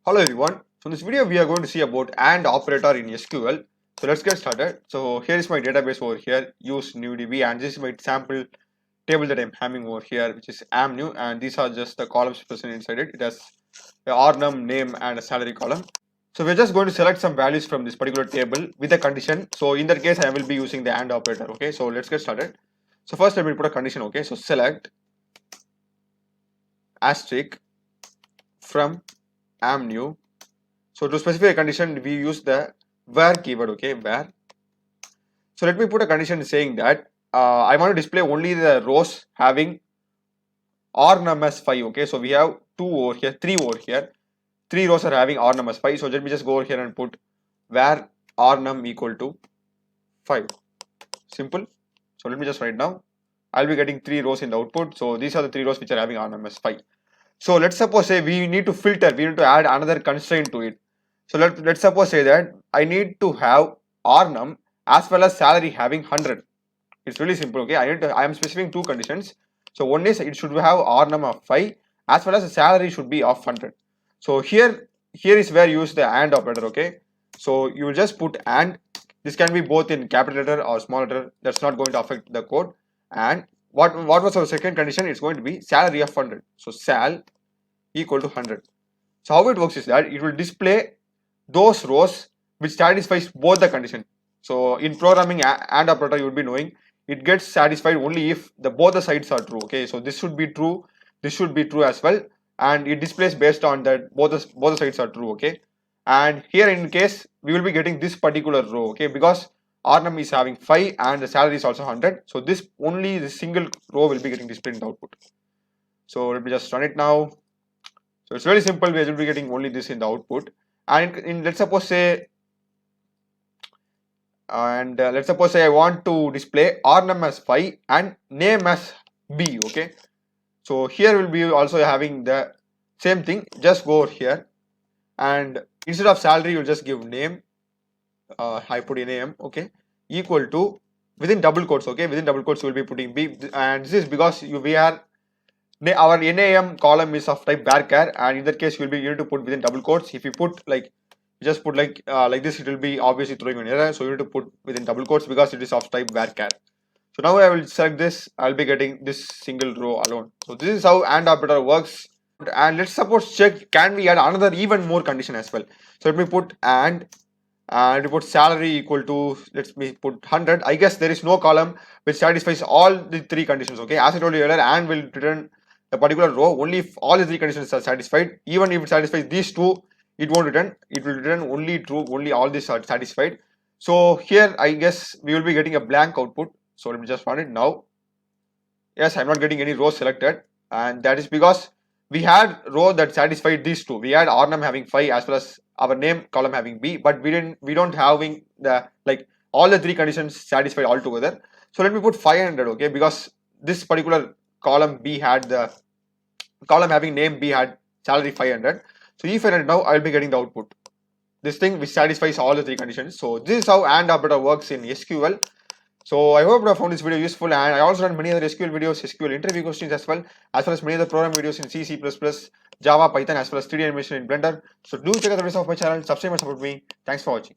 Hello everyone. So in this video we are going to see about AND operator in SQL. So let's get started. So here is my database over here, use new DB, and this is my sample table that I'm having over here, which is amnew, and these are just the columns present inside it. It has a rnum, name, and a salary column. So we're just going to select some values from this particular table with a condition. So in that case I will be using the AND operator. Okay, so let's get started. So first let me put a condition. Okay, so select asterisk from amnew. So to specify a condition, we use the where keyword. Okay, where. So let me put a condition saying that I want to display only the rows having rnum as 5. Okay, so we have 2 over here, 3 over here. 3 rows are having rnum as 5. So let me just go over here and put where rnum equal to 5. Simple. So let me just write now. I'll be getting 3 rows in the output. So these are the 3 rows which are having rnum as 5. So let's suppose say we need to filter, we need to add another constraint to it. So let's suppose say that I need to have rnum as well as salary having 100. It's really simple. Okay, I am specifying two conditions. So one is it should have rnum of 5 as well as the salary should be of 100. So here is where you use the AND operator. Okay, so you will just put AND. This can be both in capital letter or small letter. That's not going to affect the code. And what was our second condition? It's going to be salary of 100. So sal equal to 100. So how it works is that it will display those rows which satisfies both the condition. So in programming AND operator, you will be knowing it gets satisfied only if both the sides are true. Okay, so this should be true, this should be true as well, and it displays based on that both the sides are true. Okay, and here in case we will be getting this particular row. Okay, because rnum is having 5 and the salary is also 100. So this single row will be getting displayed in the output. So let me just run it now. So it's very simple. We will be getting only this in the output. And let's suppose say I want to display rnum as 5 and name as b. Okay, so here we'll be also having the same thing. Just go over here and instead of salary you'll just give name. I put name. Okay, equal to within double quotes. Okay, within double quotes we'll be putting b, and this is because our NAM column is of type varchar, and in that case you need to put within double quotes. If you put just put like this, it will be obviously throwing an error. So you need to put within double quotes because it is of type varchar. So now I will select this. I'll be getting this single row alone. So this is how AND operator works. And let's suppose check, can we add another even more condition as well? So let me put and we put salary equal to, let me put 100. I guess there is no column which satisfies all the 3 conditions. Okay, as I told you earlier, and will return a particular row only if all the 3 conditions are satisfied. Even if it satisfies these 2, it won't return. It will return only true, only all these are satisfied. So here I guess we will be getting a blank output. So let me just run it now. Yes, I'm not getting any rows selected, and that is because we had row that satisfied these 2. We had rnum having 5 as well as our name column having b, but we don't having the all the 3 conditions satisfied all together. So let me put 500. Okay, because this particular column B had the column having name B had salary 500. So if I run it now, I will be getting the output. This thing which satisfies all the 3 conditions. So this is how AND operator works in SQL. So I hope you have found this video useful, and I also run many other SQL videos, SQL interview questions as well as many other program videos in C, C++, Java, Python, as well as 3D animation in Blender. So do check out the rest of my channel, subscribe and support me. Thanks for watching.